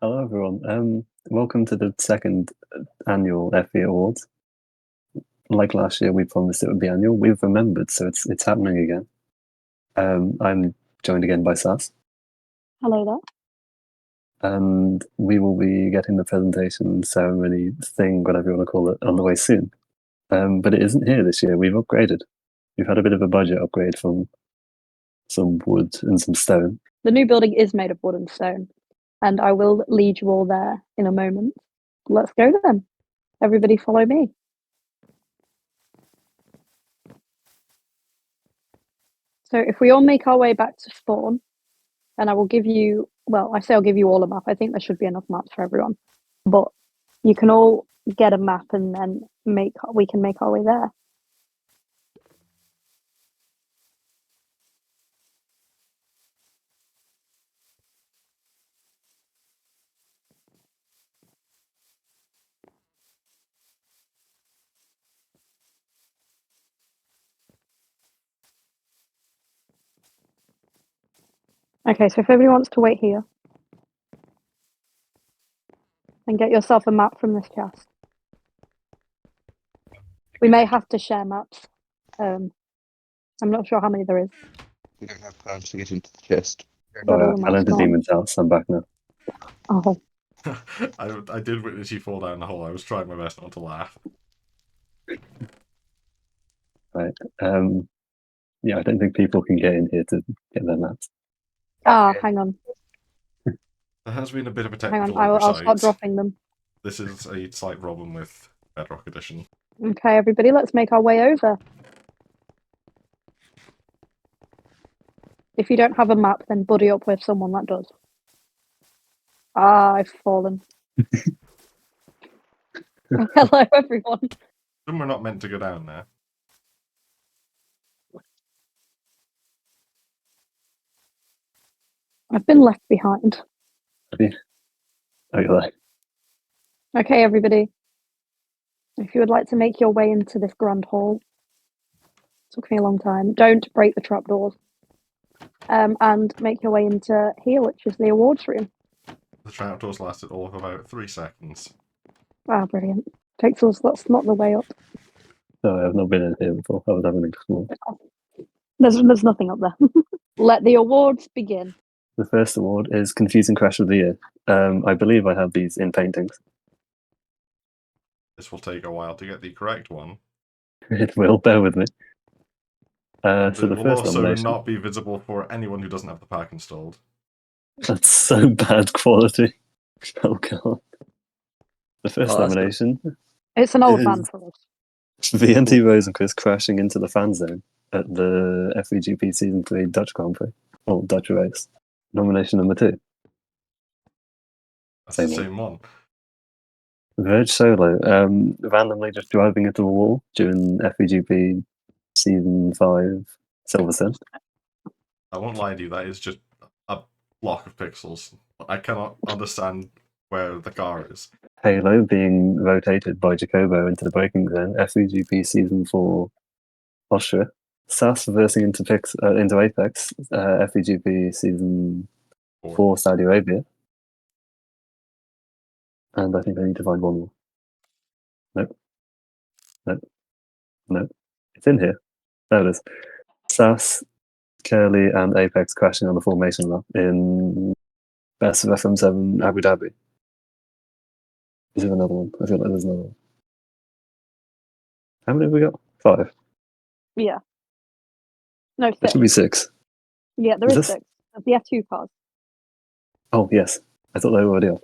Hello, everyone. Welcome to the second annual FV Awards. Like last year, we promised it would be annual. We've remembered, so it's happening again. I'm joined again by Sas, Hello there. and we will be getting the presentation ceremony thing, whatever you want to call it, on the way soon. But it isn't here this year. We've upgraded. We've had a bit of a budget upgrade from some wood and some stone. The new building is made of wood and stone, and I will lead you all there in a moment. Let's go then. Everybody follow me. So if we all make our way back to spawn, and I will give you, well, I say I'll give you all a map. I think there should be enough maps for everyone. But you can all get a map and then we can make our way there. Okay, so if everybody wants to wait here, and get yourself a map from this chest. We may have to share maps. I'm not sure how many there is. We don't have time to get into the chest. I fell into Demon's house. I'm back now. Oh. I did witness you fall down the hole. I was trying my best not to laugh. Right. Yeah, I don't think people can get in here to get their maps. Hang on. There has been a bit of a Hang technical on, oversight. I'll start dropping them. This is a slight problem with Bedrock Edition. Okay, everybody, let's make our way over. If you don't have a map, then buddy up with someone that does. I've fallen. Hello, everyone. Some were not meant to go down there. I've been left behind. Oh, you're there. Okay, everybody. If you would like to make your way into this grand hall, took me a long time. Don't break the trapdoors. And make your way into here, which is the awards room. The trapdoors lasted all of about 3 seconds. Ah, brilliant. Pixels, that's not the way up. No, I've not been in here before. I was having a explore. There's nothing up there. Let the awards begin. The first award is Confusing Crash of the Year. I believe I have these in paintings. This will take a while to get the correct one. It will, bear with me. So it the will first also nomination... not be visible for anyone who doesn't have the pack installed. That's so bad quality. Oh god. The first nomination... It's an old man for us. VNT Rosenquist crashing into the fan zone at the FVGP Season 3 Dutch Grand Prix. Or Dutch race. Nomination number 2. That's the same one. Verge Solo, randomly just driving into a wall during FVGP Season 5 Silverstone. I won't lie to you, that is just a block of pixels. I cannot understand where the car is. Halo being rotated by Jacobo into the braking zone, FVGP Season 4 Austria. SAS reversing into Apex, FVGP Season 4 Saudi Arabia. And I think I need to find one more. Nope. Nope. Nope. It's in here. There it is. SAS, Curly, and Apex crashing on the formation lap in Best of FM7 Abu Dhabi. Is there another one? I feel like there's another one. How many have we got? 5. Yeah. No, 6. There should be 6. Yeah, there is 6. Of the F2 cars. Oh, yes. I thought they were already off.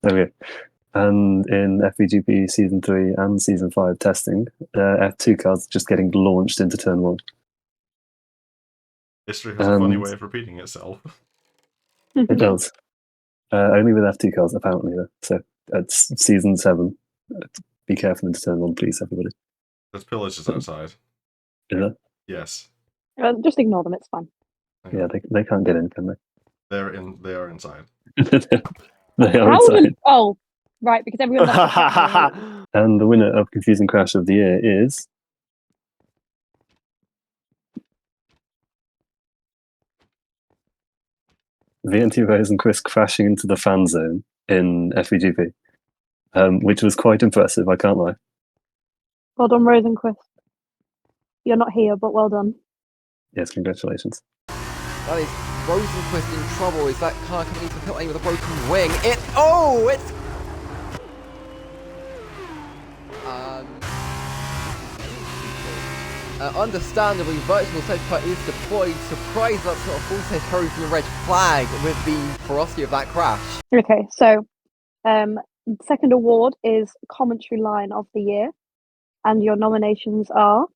Okay. And in FVGP Season 3 and Season 5 testing, F2 cars just getting launched into Turn 1. History has a funny way of repeating itself. It does. Only with F2 cars, apparently, though. So, it's Season 7. Be careful into Turn 1, please, everybody. There's pillars just outside. Is there? Yes. Just ignore them, it's fine. Yeah, they can't get in, can they? They are inside. They are inside. Oh, right, because everyone And the winner of Confusing Crash of the Year is... VNT Rose and Chris crashing into the fan zone in FVGP, which was quite impressive, I can't lie. Well done, Rosenquist. You're not here, but well done. Yes, congratulations. That is Rosenquist in trouble. Is that car coming into the pit lane with a broken wing? It's... understandably, virtual safety car is deployed. Surprise that sort of full safe carry from the red flag with the ferocity of that crash. Okay, so second award is Commentary Line of the Year, and your nominations are,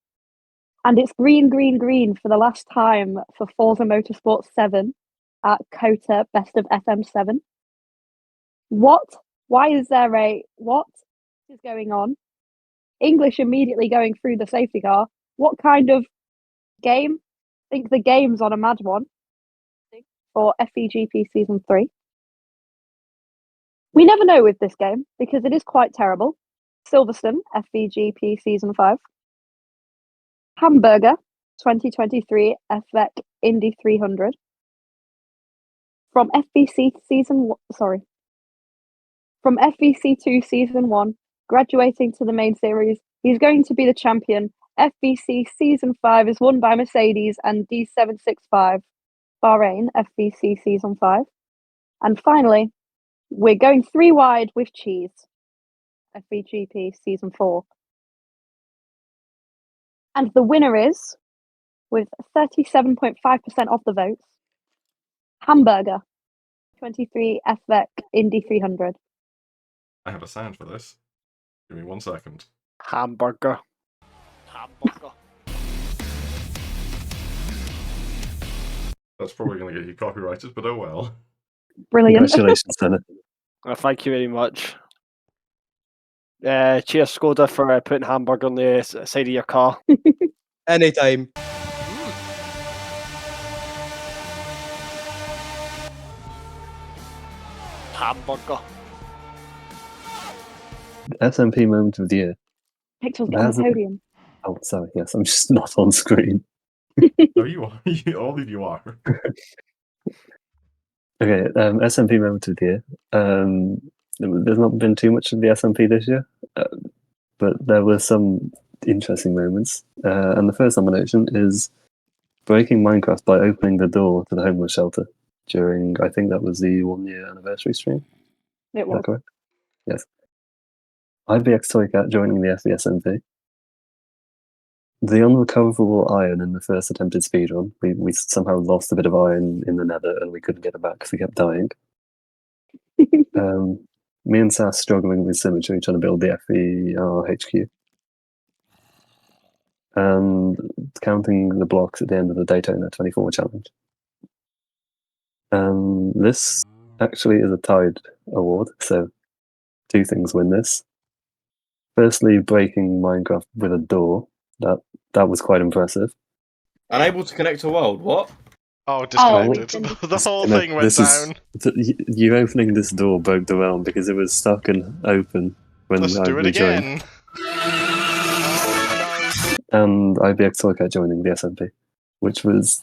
and it's green, green, green for the last time for Forza Motorsport 7 at COTA Best of FM7. What? Why is there a what is going on? English immediately going through the safety car. What kind of game? I think the game's on a mad one for FVGP Season 3. We never know with this game because it is quite terrible. Silverstone, FVGP Season 5. Hamburger, 2023 FVEC Indy 300. From From FVC2 Season 1, graduating to the main series, he's going to be the champion. FVC Season 5 is won by Mercedes and D765, Bahrain, FVC Season 5. And finally, we're going 3 wide with cheese, FVGP Season 4. And the winner is, with 37.5% of the votes, Hamburger, 23 FVEC Indy 300. I have a sound for this. Give me 1 second. Hamburger. That's probably going to get you copyrighted, but oh well. Brilliant. Congratulations, Senna. Thank you very much. Cheers, Skoda, for putting hamburger on the side of your car. Anytime. Hamburger. SMP moment of the year. Pixels get on the Hasn't- podium. Oh, sorry, yes, I'm just not on screen. No, you are. All of you are. Okay, SMP moment of the year. There's not been too much of the SMP this year, but there were some interesting moments. And the first nomination is breaking Minecraft by opening the door to the homeless shelter during, I think that was the 1-year anniversary stream. It Is that was. correct? Yes. IBX Toycat joining the FV SMP. The unrecoverable iron in the first attempted speedrun. We somehow lost a bit of iron in the nether and we couldn't get it back because we kept dying. Me and Sass struggling with symmetry trying to build the FVR HQ. And counting the blocks at the end of the Daytona 24 challenge. This actually is a tied award, so 2 things win this. Firstly, breaking Minecraft with a door. That was quite impressive. Unable to connect to world, what? Oh, disconnected. Oh, The whole No, thing went down. You opening this door broke the realm because it was stuck and open when Let's I do it rejoined. again. And IBX Toycat joining the SMP, which was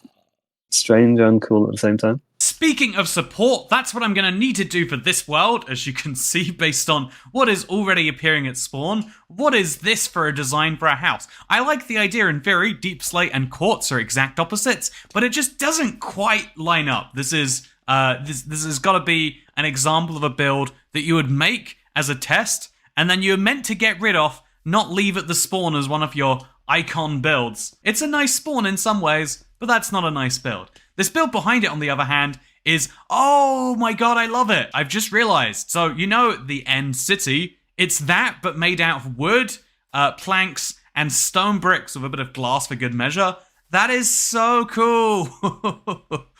strange and cool at the same time. Speaking of support, that's what I'm going to need to do for this world, as you can see based on what is already appearing at spawn. What is this for a design for a house? I like the idea in theory, deep slate and quartz are exact opposites, but it just doesn't quite line up. This is this has got to be an example of a build that you would make as a test, and then you're meant to get rid of, not leave at the spawn as one of your icon builds. It's a nice spawn in some ways, but that's not a nice build. This build behind it, on the other hand, is, oh my god, I love it. I've just realized. So, you know the end city, it's that, but made out of wood, planks, and stone bricks with a bit of glass for good measure. That is so cool.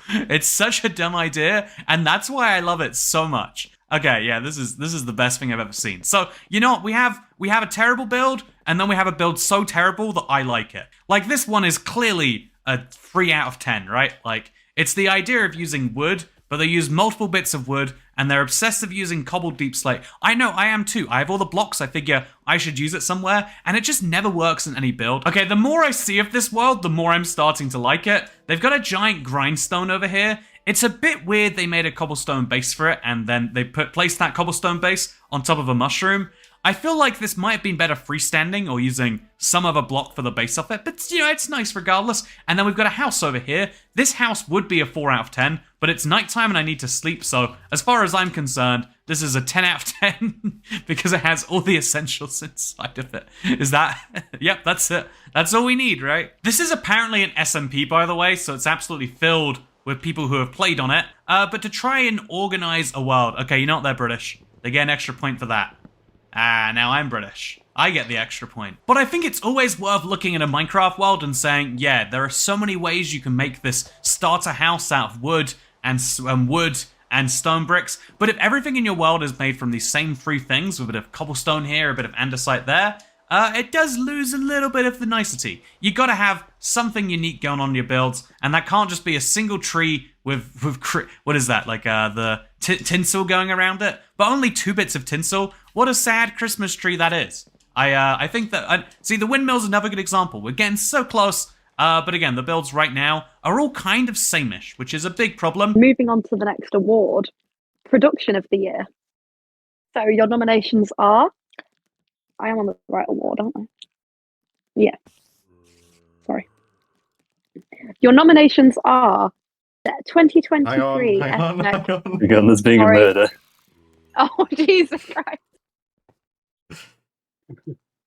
It's such a dumb idea, and that's why I love it so much. Okay, yeah, this is the best thing I've ever seen. So, you know what, we have a terrible build, and then we have a build so terrible that I like it. Like, this one is clearly a 3 out of 10, right? Like, it's the idea of using wood, but they use multiple bits of wood, and they're obsessed with using cobbled deep slate. I know, I am too. I have all the blocks, I figure I should use it somewhere, and it just never works in any build. Okay, the more I see of this world, the more I'm starting to like it. They've got a giant grindstone over here. It's a bit weird they made a cobblestone base for it, and then they placed that cobblestone base on top of a mushroom. I feel like this might have been better freestanding or using some other block for the base of it, but you know, it's nice regardless. And then we've got a house over here. This house would be a 4 out of 10, but it's nighttime and I need to sleep, so as far as I'm concerned, this is a 10 out of 10 because it has all the essentials inside of it. Is that? Yep, that's it. That's all we need, right? This is apparently an SMP, by the way, so it's absolutely filled with people who have played on it. But to try and organize a world, okay, you know what, they're British. They get an extra point for that. Ah, now I'm British. I get the extra point. But I think it's always worth looking at a Minecraft world and saying, yeah, there are so many ways you can make this starter house out of wood and stone bricks, but if everything in your world is made from these same 3 things, with a bit of cobblestone here, a bit of andesite there, it does lose a little bit of the nicety. You gotta have something unique going on in your builds, and that can't just be a single tree with what is that, like the tinsel going around it, but only 2 bits of tinsel. What a sad Christmas tree that is. I think that, see, the windmill's another good example. We're getting so close, but again, the builds right now are all kind of same-ish, which is a big problem. Moving on to the next award, Production of the Year. So your nominations are... I am on the right award, aren't I? Yeah. Sorry. Your nominations are the 2023... Hang on. Again, there's being Sorry. a murder. Oh, Jesus Christ.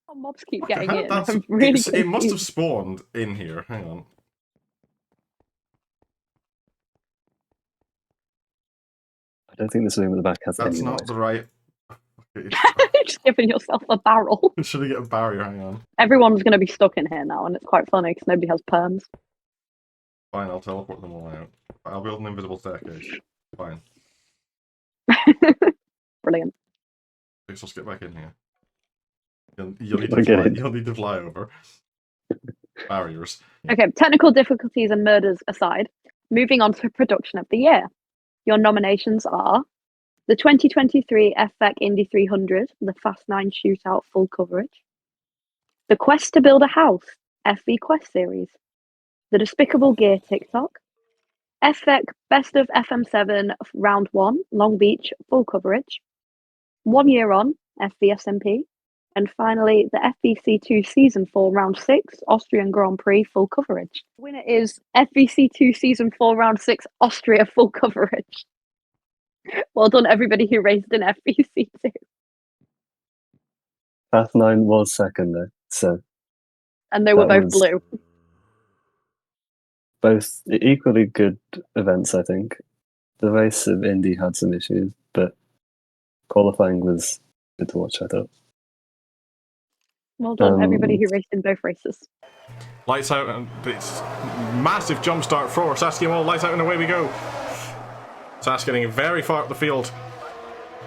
Oh, mobs keep getting in. I'm really it must have confused. spawned in here. Hang on. I don't think this room at the back has That's any not light. the right... Just giving yourself a barrel. Should I get a barrier? Hang on. Everyone's going to be stuck in here now, and it's quite funny because nobody has perms. Fine, I'll teleport them all out. I'll build an invisible staircase. Fine. Brilliant. Pixels, get back in here. You'll need to fly over. Barriers. Okay, technical difficulties and murders aside, moving on to Production of the Year. Your nominations are the 2023 FVEC Indy 300, the Fast 9 Shootout full coverage, the Quest to Build a House, FV Quest series, the Despicable Gear TikTok, FVEC Best of FM7 Round 1, Long Beach full coverage, 1 Year On, FV SMP, and finally the FVC2 Season 4 Round 6 Austrian Grand Prix full coverage. The winner is FVC2 Season 4 Round 6 Austria full coverage. Well done, everybody who raced in FVC2. Path 9 was second though, so And they were That both was- blue. both equally good events, I think. The race of Indy had some issues, but qualifying was good to watch, I thought. Well done, everybody who raced in both races. Lights out, and it's massive jump start for saskiamol. Lights out, and away we go. Sask getting very far up the field.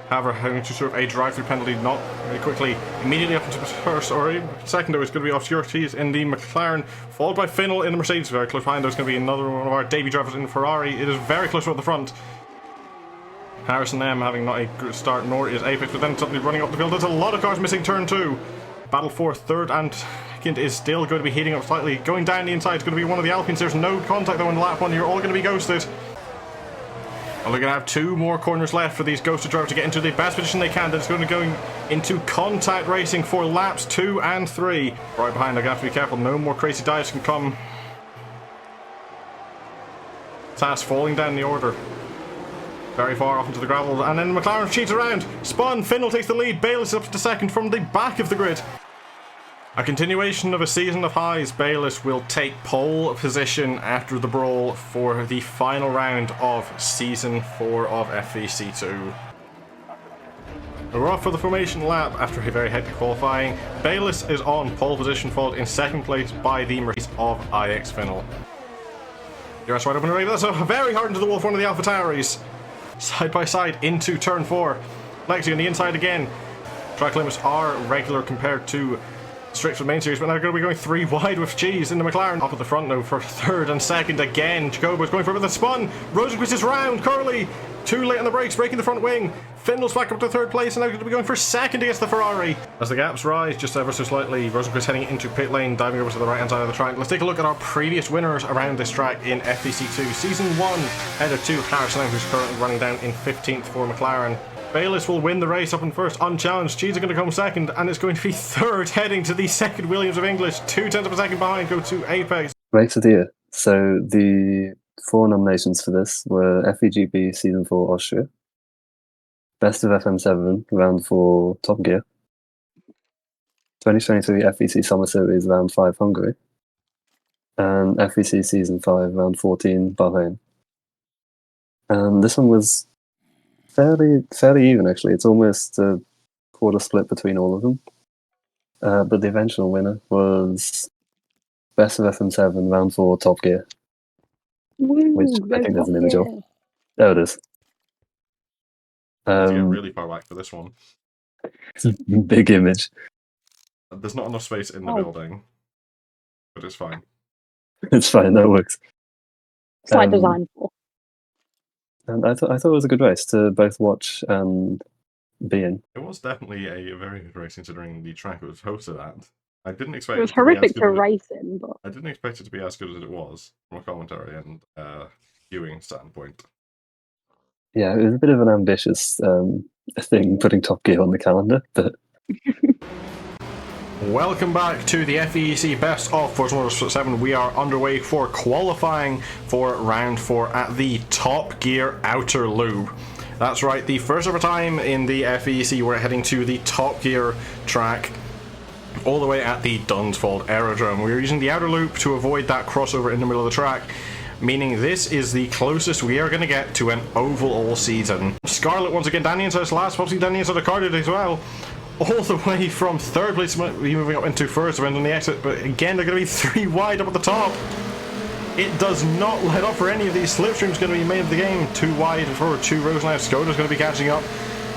However, having to serve a drive-through penalty not very quickly. Immediately up into first, or second, though, it's going to be obscurities in the McLaren, followed by Finnell in the Mercedes. Very close behind, there's going to be another one of our debut drivers in the Ferrari. It is very close at the front. Harrison M having not a good start, nor is Apex, but then suddenly running up the field. There's a lot of cars missing turn 2. Battle for third and second is still going to be heating up slightly. Going down the inside is going to be one of the Alpines. There's no contact though in lap 1. You're all going to be ghosted. And we're going to have 2 more corners left for these ghosted drivers to get into the best position they can. That's going to go into contact racing for laps 2 and 3. Right behind, they're going to have to be careful. No more crazy dives can come. Sass falling down the order. Very far off into the gravel, and then McLaren cheats around. Spun, Finnell takes the lead. Bayliss up to second from the back of the grid. A continuation of a season of highs. Bayliss will take pole position after the brawl for the final round of Season 4 of FVC2. We're off for the formation lap after a very hectic qualifying. Bayliss is on pole position, followed in second place by the Mercedes of IX Finnell. Yes, right up and away. That's a very hard into the wall for one of the Alpha Tauris. Side by side into turn 4. Lexi on the inside again. Track limits are regular compared to strict for the main series, but now going to be going 3 wide with Cheese in the McLaren. Up at the front now for third and second again. Jacobo's going for it with a spun. Rosenquist is round. Curly Too late on the brakes, breaking the front wing. Findle's back up to third place and now going to be going for second against the Ferrari. As the gaps rise just ever so slightly, Rosenquist heading into pit lane, diving over to the right hand side of the track. Let's take a look at our previous winners around this track in FVC2. Season 1, header 2, Harrison, who's currently running down in 15th for McLaren. Bayliss will win the race up in first, unchallenged. Cheese are going to come second, and it's going to be third, heading to the second Williams of English. 2/10 of a second behind, go to Apex. Race of the year. So the 4 nominations for this were FVGP Season 4 Austria, Best of FM7 Round 4 Top Gear, 2023 FVC Summer Series Round 5 Hungary, and FVC Season 5 Round 14 Bahrain. And this one was fairly even, actually. It's almost a quarter split between all of them. But the eventual winner was Best of FM7 Round 4 Top Gear, which I think there's an image of. There it is. Let's get really far back for this one. Big image. There's not enough space in the building, but it's fine. It's fine, that works. Slight design for. And I thought it was a good race to both watch and be in. It was definitely a very good race considering the track it was hosted at. I didn't expect It was to be as horrific good to as race in, but I didn't expect it to be as good as it was from a commentary and viewing standpoint. Yeah, it was a bit of an ambitious thing putting Top Gear on the calendar, but Welcome back to the FVEC Best of Forza Motorsport 7. We are underway for qualifying for round 4 at the Top Gear Outer Loop. That's right, the first ever time in the FVEC we're heading to the Top Gear track all the way at the Dunsfold Aerodrome. We're using the outer loop to avoid that crossover in the middle of the track, meaning this is the closest we are going to get to an oval all season. Scarlet once again, Danny inside last, possibly Danny inside the carded as well. All the way from third place, moving up into first, depending on the exit, but again they're going to be 3 wide up at the top. It does not let up for any of these slipstreams going to be made of the game. 2 wide for 2 rows now. Skoda's going to be catching up.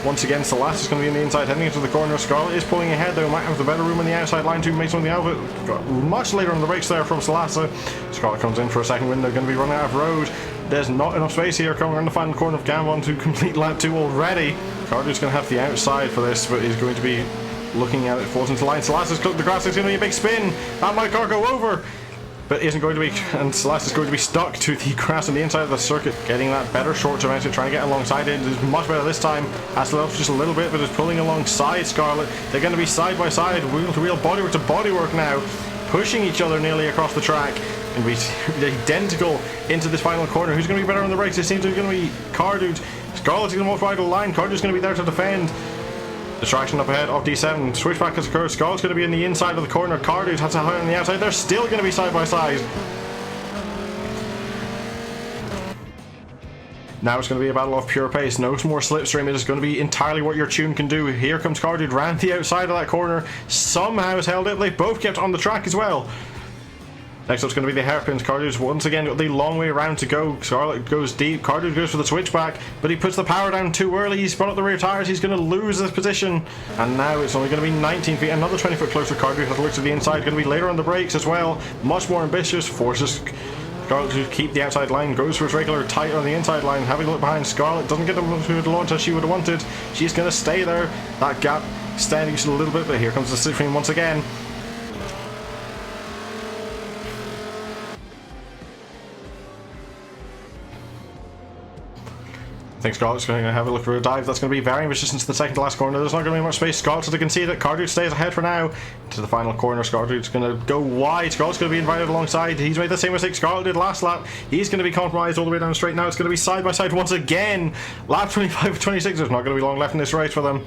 Once again, Celeste is going to be on the inside, heading into the corner. Scarlet is pulling ahead, though. Might have the better room on the outside line to make some of the outfit. Got much later on the brakes there from Celeste. Scarlet comes in for a second win. They're going to be running out of road. There's not enough space here coming around the final corner of Gambon to complete lap 2 already. Carter's going to have the outside for this, but he's going to be looking at it. Falls into line. Celeste has cooked the grass. It's going to be a big spin. That might car go over, but isn't going to be, and Celeste is going to be stuck to the grass on the inside of the circuit, getting that better short-term exit, trying to get alongside it. It is much better this time. Has to let up just a little bit, but is pulling alongside Scarlet. They're going to be side by side, wheel to wheel, bodywork to bodywork now, pushing each other nearly across the track. And be identical into this final corner. Who's going to be better on the brakes? It seems to be going to be Cardude. Scarlet's going to move right the line. Cardude's going to be there to defend. Distraction up ahead of D7. Switchback has occurred. Scarlet's going to be in the inside of the corner. Cardude has to hide on the outside. They're still going to be side by side. Now it's going to be a battle of pure pace. No more slipstream. It is going to be entirely what your tune can do. Here comes Cardude round the outside of that corner. Somehow has held it. They both kept on the track as well. Next up's going to be the hairpins. Cardude's once again got the long way around to go. Scarlet goes deep. Cardude goes for the switchback, but he puts the power down too early. He's spun up the rear tires. He's going to lose this position. And now it's only going to be 19 feet. Another 20 foot closer. Cardude has looked to the inside. Going to be later on the brakes as well. Much more ambitious. Forces Scarlet to keep the outside line. Goes for his regular tight on the inside line. Having a look behind Scarlet. Doesn't get the launch as she would have wanted. She's going to stay there. That gap standing just a little bit, but here comes the slipstream once again. I think Scarlet's going to have a look for a dive. That's going to be very ambitious into the second to last corner. There's not going to be much space. Scarlet to concede it. Cardude stays ahead for now. To the final corner. Scarlet's going to go wide. Scarlet's going to be invited alongside. He's made the same mistake Scarlet did last lap. He's going to be compromised all the way down straight. Now it's going to be side by side once again. Lap 25 of 26. There's not going to be long left in this race for them.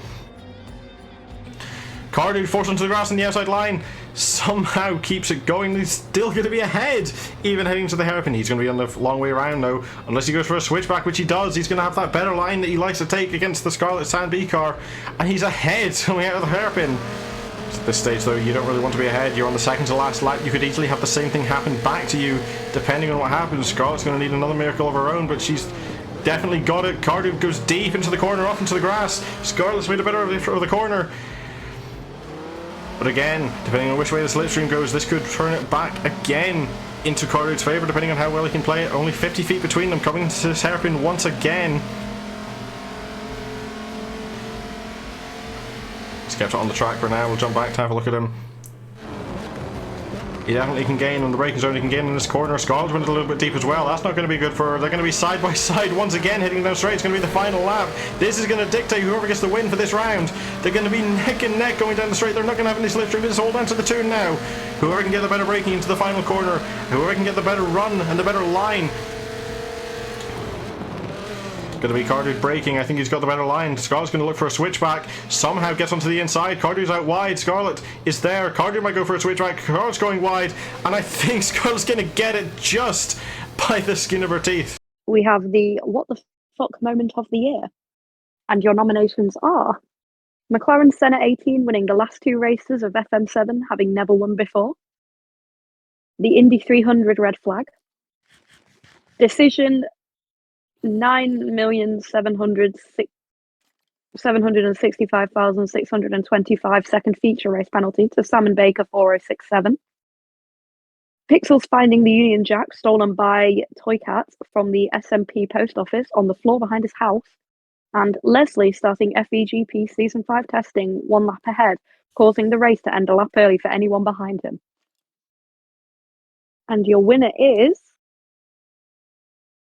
Cardude forced onto the grass on the outside line. Somehow keeps it going. He's still going to be ahead, even heading to the hairpin. He's going to be on the long way around now, unless he goes for a switchback, which he does. He's going to have that better line that he likes to take against the Scarlet Sand B car, and he's ahead coming out of the hairpin. At this stage, though, you don't really want to be ahead. You're on the second to last lap. You could easily have the same thing happen back to you, depending on what happens. Scarlet's going to need another miracle of her own, but she's definitely got it. Cardude goes deep into the corner, off into the grass. Scarlet's made a better of the corner. But again, depending on which way the slipstream goes, this could turn it back again into Cardude's favour, depending on how well he can play it. Only 50 feet between them, coming to this hairpin once again. kept it on the track for now. We'll jump back to have a look at him. He definitely can gain on the braking zone. He can gain in this corner. Scarlet went a little bit deep as well. That's not going to be good for her. They're going to be side by side once again, hitting down straight. It's going to be the final lap. This is going to dictate whoever gets the win for this round. They're going to be neck and neck going down the straight. They're not going to have any slipstream. It's all down to the tune now. Whoever can get the better braking into the final corner, whoever can get the better run and the better line. Going to be Cardew braking. I think he's got the better line. Scarlet's going to look for a switchback. Somehow gets onto the inside. Cardew's out wide. Scarlet is there. Cardew might go for a switchback. Scarlet's going wide. And I think Scarlet's going to get it just by the skin of her teeth. We have the what the fuck moment of the year. And your nominations are McLaren Senna 18 winning the last 2 races of FM7, having never won before. The Indy 300 red flag. Decision 9,765,625 second feature race penalty to Salmon Baker 4067. Pixels finding the Union Jack stolen by Toycat from the SMP post office on the floor behind his house. And Leslie starting FVGP Season 5 testing 1 lap ahead, causing the race to end a lap early for anyone behind him. And your winner is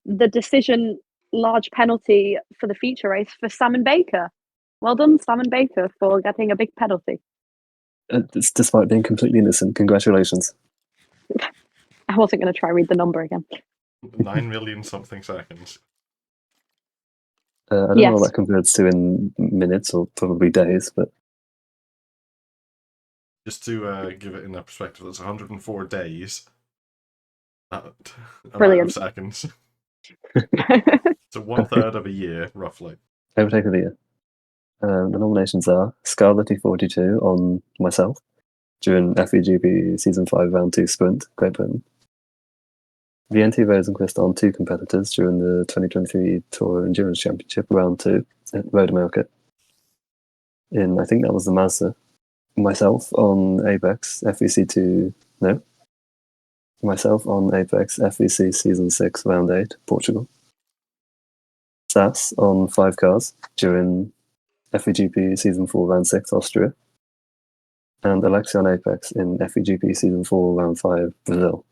the decision large penalty for the feature race for Salmon Baker. Well done, Salmon Baker, for getting a big penalty. Despite being completely innocent, congratulations. I wasn't going to try read the number again. 9 million something seconds. I don't know what that compares to in minutes or probably days, but Just to give it in a perspective, that's 104 days. Brilliant. Seconds. So 1/3 of a year, roughly. overtake of the year. The nominations are Scarlety42 on myself during FVGP Season 5 Round 2 Sprint, Great Britain. VNT Rosenquist on 2 competitors during the 2023 Tour Endurance Championship Round 2 at Road America. I think that was the Mazda. Myself on Apex FVC FVC Season 6 Round 8, Portugal. SAS on 5 cars during FVGP Season 4 Round 6, Austria. And Alexia on Apex in FVGP Season 4 Round 5, Brazil.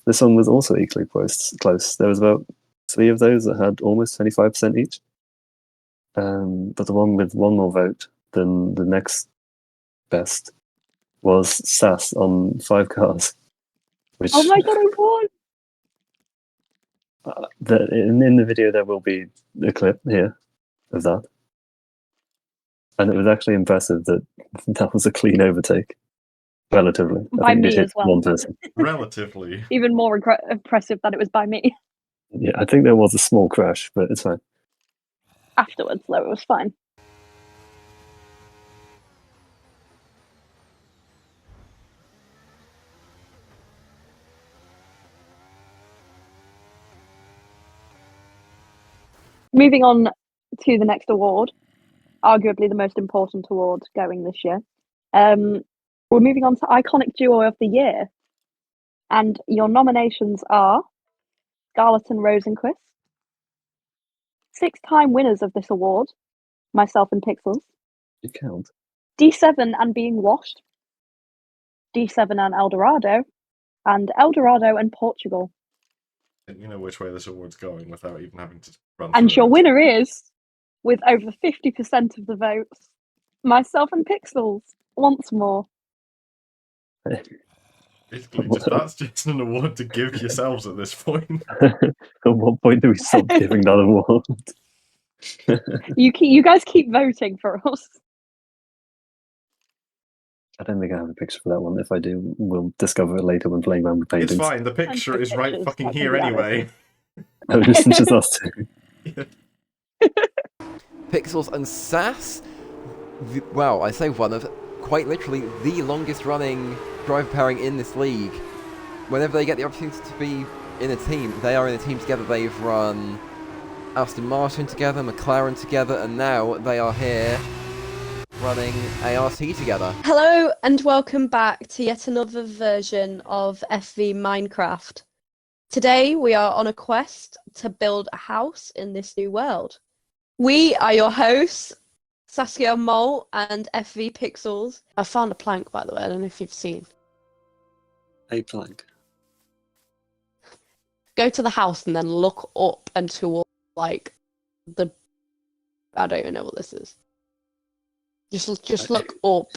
This one was also equally close. There was about 3 of those that had almost 25% each. But the one with one more vote than the next best was SAS on 5 cars. Which, Oh my god, I won! in the video there will be a clip here of that. And it was actually impressive that that was a clean overtake. Relatively. By I think me it hit as well. one person. Relatively. Even more impressive that it was by me. Yeah, I think there was a small crash, but it's fine. Afterwards, though, it was fine. Moving on to the next award, arguably the most important award going this year. We're moving on to Iconic Duo of the Year. And your nominations are Scarlett and Rosenquist. 6-time winners of this award, myself and Pixels. You count. D7 and Being Washed. D7 and Eldorado. And Eldorado and Portugal. You know which way this award's going without even having to run And through your it. winner is, with over 50% of the votes, myself and Pixels, once more. Basically, that's just an award to give yourselves at this point. At what point do we stop giving that award? You guys keep voting for us. I don't think I have a picture for that one. If I do, we'll discover it later when playing around with paintings. It's fine, the picture is right pictures, fucking that can here be added. anyway. Oh, it's just us two. Pixels and SAS, well, I say one of quite literally the longest running driver pairing in this league. Whenever they get the opportunity to be in a team, they are in a team together. They've run Aston Martin together, McLaren together, and now they are here running ART together. Hello and welcome back to yet another version of FV Minecraft. Today we are on a quest to build a house in this new world. We are your hosts, saskiamol and FVPixels. I found a plank, by the way. I don't know if you've seen. A plank. Go to the house and then look up and toward like the. I don't even know what this is. Just look up.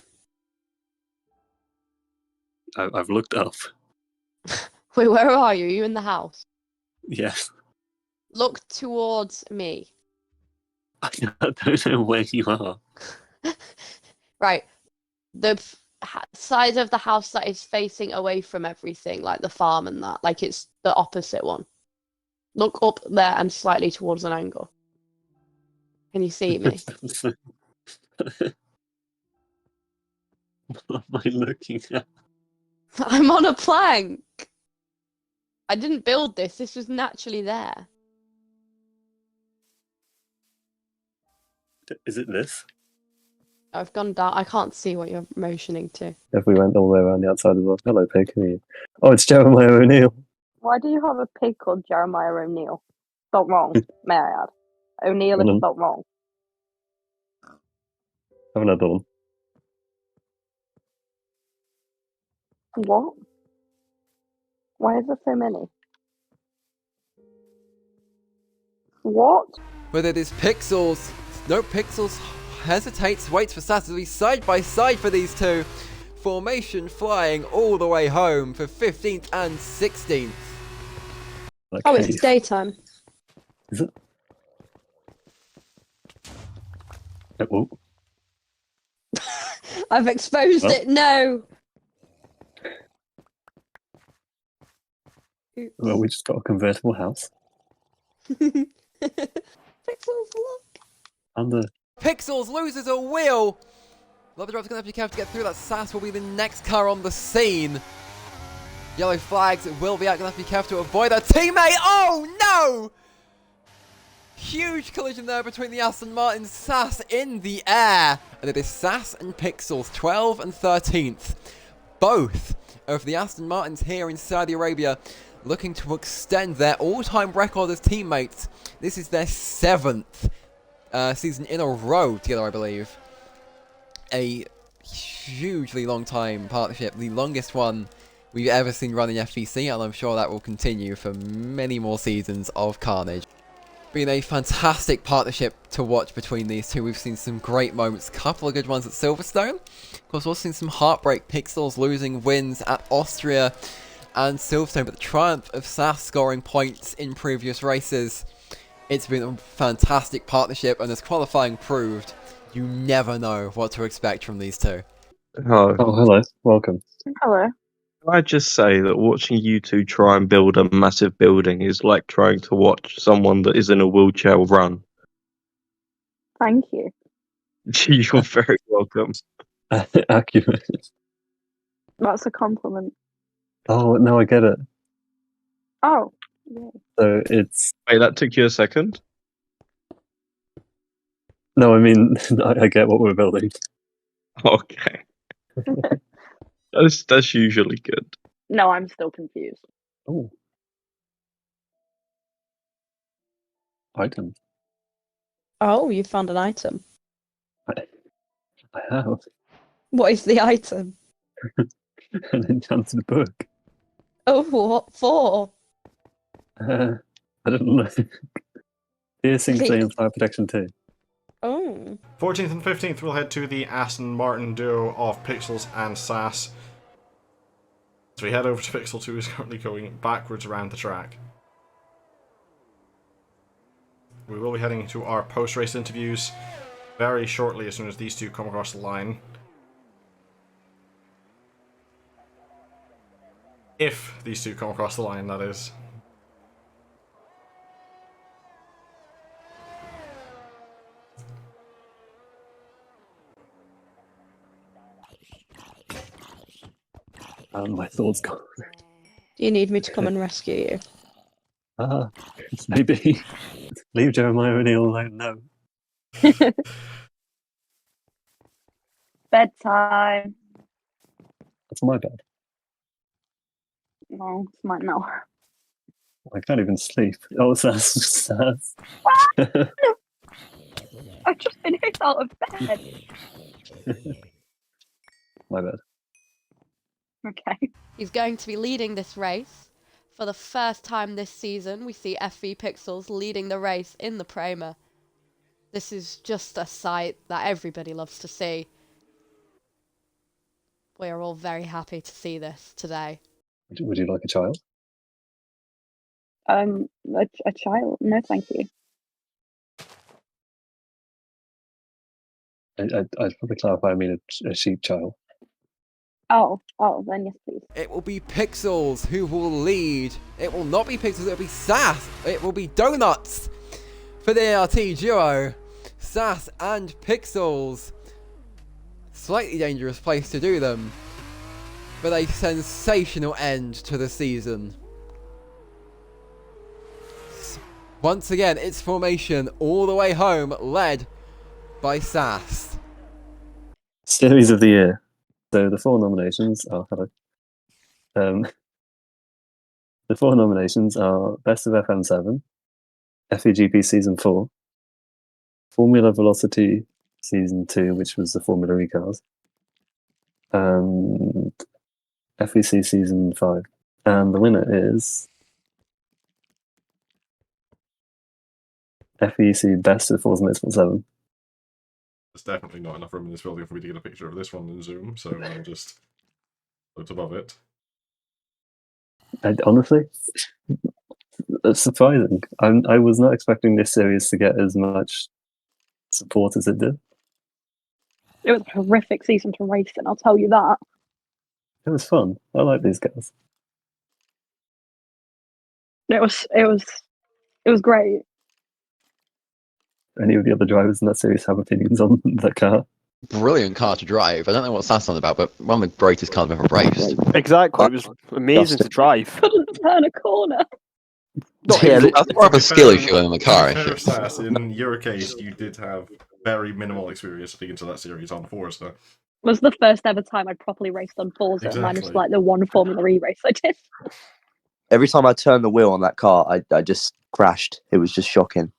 I've looked up. Wait, where are you? Are you in the house? Yes. Look towards me. I don't know where you are. Right. The side of the house that is facing away from everything, like the farm and that, like it's the opposite one. Look up there and slightly towards an angle. Can you see me? What am I looking at? I'm on a plank. I didn't build this. This was naturally there. Is it this? I've gone down. I can't see what you're motioning to. If we went all the way around the outside as well. Hello, pig. Who are you? Oh, it's Jeremiah O'Neill. Why do you have a pig called Jeremiah O'Neill? Spelt wrong, may I add. O'Neill is spelt wrong. Have another one. What? Why is there so many? What? Whether it is Pixels, no, Pixels hesitates, waits for Sass to be side by side for these two. Formation flying all the way home for 15th and 16th. Oh, it's daytime. Is it? Oh. I've exposed it. No. Well, we just got a convertible house. Pixels, look. And the Pixels loses a wheel. Lava Drop's going to have to be careful to get through that. Sass will be the next car on the scene. Yellow flags will be out. Going to have to be careful to avoid a teammate. Oh no! Huge collision there between the Aston Martin. Sass in the air. And it is Sass and Pixels, 12th and 13th. Both of the Aston Martins here in Saudi Arabia looking to extend their all-time record as teammates. This is their 7th season in a row together, I believe. A hugely long time partnership, the longest one we've ever seen run in FVC, and I'm sure that will continue for many more seasons of carnage. Been a fantastic partnership to watch between these two. We've seen some great moments, a couple of good ones at Silverstone. Of course, we've also seen some heartbreak, Pixels losing wins at Austria and Silverstone, but the triumph of Sass scoring points in previous races. It's been a fantastic partnership, and as qualifying proved, you never know what to expect from these two. Oh, hello. Welcome. Hello. Can I just say that watching you two try and build a massive building is like trying to watch someone that is in a wheelchair run. Thank you. You're very welcome. Accurate. That's a compliment. Oh, no, I get it. Oh, yeah. So it's... Wait, that took you a second? No, I mean, I get what we're building. Okay. That's usually good. No, I'm still confused. Oh. Item. Oh, you found an item. I have. What is the item? An enchanted book. Oh, what for? I don't know. Piercing Please. and fire protection 2. Oh. 14th and 15th, we'll head to the Aston Martin duo of Pixels and Sass. So we head over to Pixels, who is currently going backwards around the track. We will be heading to our post-race interviews very shortly as soon as these two come across the line. If these two come across the line, that is. My thoughts gone. Do you need me to come and rescue you? Maybe. Leave Jeremiah O'Neill alone, no. Bedtime. That's my bed. No, it's mine now. I can't even sleep. Oh, Sass. I've just been hit out of bed. My bad. Okay. He's going to be leading this race. For the first time this season, we see FVPixels leading the race in the Prema. This is just a sight that everybody loves to see. We are all very happy to see this today. Would you like a child? A child? No, thank you. I'd probably clarify. I mean a sheep child. Oh, then yes, please. It will be Pixels who will lead. It will not be Pixels, it will be Sass. It will be Donuts for the ART duo. Sass and Pixels. Slightly dangerous place to do them, but a sensational end to the season. Once again, it's formation all the way home, led by Sass. Series of the year. So the 4 nominations are the 4 nominations are Best of FM7, FVGP Season 4, Formula Velocity Season 2, which was the Formula E cars, and FVC Season 5. And the winner is FVC Best of Forza Motorsport 7. There's definitely not enough room in this building for me to get a picture of this one in Zoom, so I'll just look above it. Honestly, it's surprising. I was not expecting this series to get as much support as it did. It was a horrific season to race in, I'll tell you that. It was fun. I like these guys. It was great. Any of the other drivers in that series have opinions on the car? Brilliant car to drive. I don't know what Sass on about, but one of the greatest cars I've ever raced. Exactly. It was amazing to drive. Couldn't turn a corner. Yeah, that's more of a skill issue than the car issue. Sass, in your case, you did have very minimal experience leading into that series on Forza. Was the first ever time I'd properly raced on Forza, minus like the one Formula E race I did. Every time I turned the wheel on that car, I just crashed. It was just shocking.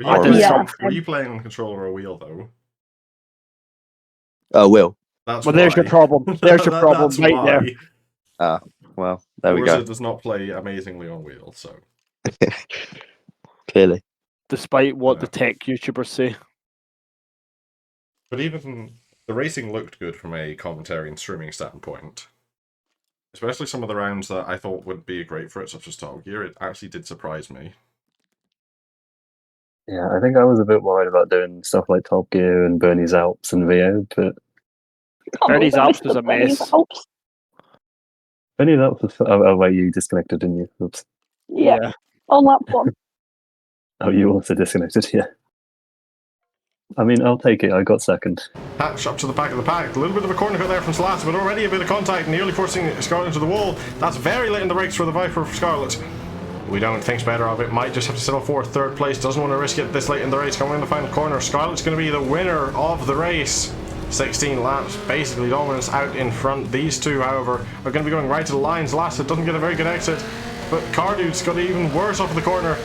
Were you playing on controller or a wheel, though? Wheel. Well, there's your problem. There's your problem that's right why. there. Well, there we Forza go. does not play amazingly on wheel, so. Clearly. Despite what the tech YouTubers say. But even the racing looked good from a commentary and streaming standpoint. Especially some of the rounds that I thought would be great for it, such as Top Gear. It actually did surprise me. Yeah, I think I was a bit worried about doing stuff like Top Gear and Bernie's Alps and Rio, but Bernie's Alps was a mess. Bernie's Alps was where you disconnected, didn't you? Oops. Yeah. On that one. Oh, you also disconnected, yeah. I mean, I'll take it. I got second. Hatch up to the back of the pack. A little bit of a corner cut there from Slats, but already a bit of contact, nearly forcing Scarlet into the wall. That's very late in the race for the Viper of Scarlet. We don't think better of it. Might just have to settle for 3rd place. Doesn't want to risk it this late in the race. Coming in the final corner. Scarlet's going to be the winner of the race. 16 laps, basically dominance out in front. These two, however, are going to be going right to the lines. Last, doesn't get a very good exit, but Cardude's got even worse off of the corner.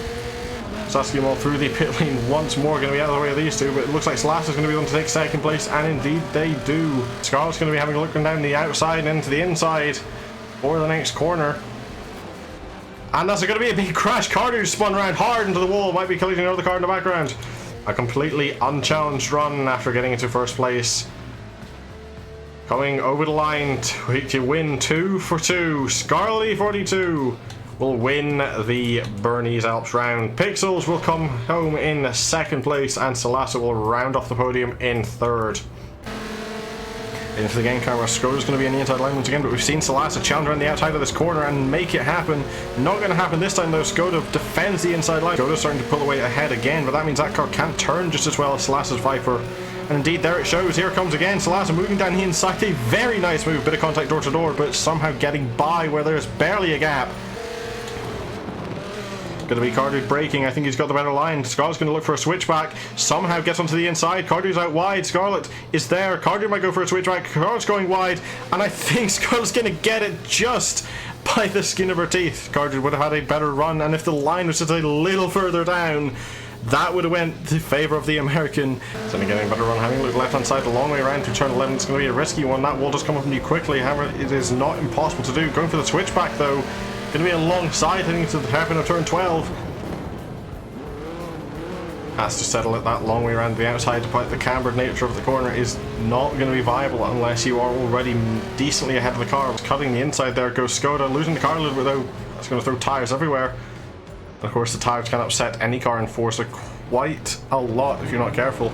Saskiamol through the pit lane once more, going to be out of the way of these two, but it looks like Slash is going to be able to take 2nd place, and indeed they do. Scarlet's going to be having a look down the outside and into the inside for the next corner. And that's going to be a big crash. Cardude spun around hard into the wall, might be colliding another car in the background. A completely unchallenged run after getting into 1st place. Coming over the line to win 2 for 2. Scarlet 42 will win the Bernie's Alps round. Pixels will come home in 2nd place, and Salasa will round off the podium in 3rd. Into the game camera, Skoda's going to be in the inside line once again, but we've seen Salasa challenge around the outside of this corner and make it happen. Not going to happen this time though. Skoda defends the inside line. Skoda's starting to pull away ahead again, but that means that car can't turn just as well as Salasa's Viper. And indeed, there it shows. Here it comes again. Salasa moving down the inside. A very nice move. Bit of contact door to door, but somehow getting by where there's barely a gap. Going to be Cardude braking. I think he's got the better line. Scarlet's going to look for a switchback. Somehow gets onto the inside. Cardude's out wide. Scarlet is there. Cardude might go for a switchback. Scarlet's going wide. And I think Scarlet's going to get it just by the skin of her teeth. Cardude would have had a better run. And if the line was just a little further down, That would have went in favour of the American. So getting a better run, having a look left hand side the long way around to turn 11. It's going to be a risky one. That wall does come up on you quickly. However, it is not impossible to do. Going for the switchback though. Going to be a long side heading to the hairpin of turn 12. Has to settle it that long way around the outside, but the cambered nature of the corner is not going to be viable unless you are already decently ahead of the car. Cutting the inside there goes Skoda, losing the car a little bit though. That's going to throw tyres everywhere. And of course the tyres can upset any car in Forza quite a lot if you're not careful.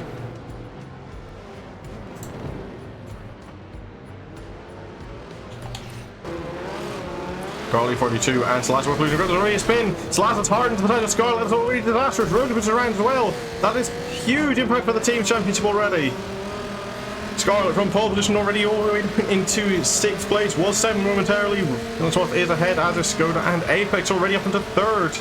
Scarly 42 and Salazar with losing. There's already a spin. Salazar's hard into the side of Scarlet. It's already disastrous. Road puts around as well. That is huge impact for the team championship already. Scarlet from pole position already all the way into 6th place. Was 7 momentarily. Willingsworth is ahead, as is Skoda and Apex already up into 3rd.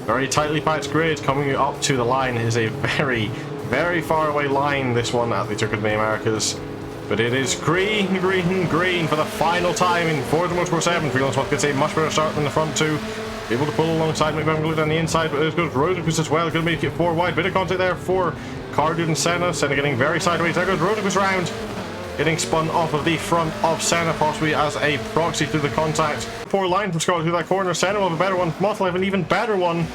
Very tightly packed grid coming up to the line. It is a very, very far away line, this one at the Circuit of the Americas. But it is green, green, green for the final time in Forza Motorsport 7. Willingsworth gets a much better start than the front two. Able to pull alongside, maybe I'm down the inside, but there's good Rosenquist as well. Going to make it 4 wide. Bit of contact there for Cardude and Senna. Senna getting very sideways. There goes Rosenquist round. Getting spun off of the front of Senna, possibly as a proxy through the contact. Poor line from Scarlet through that corner. Senna will have a better one. Moth will have an even better one.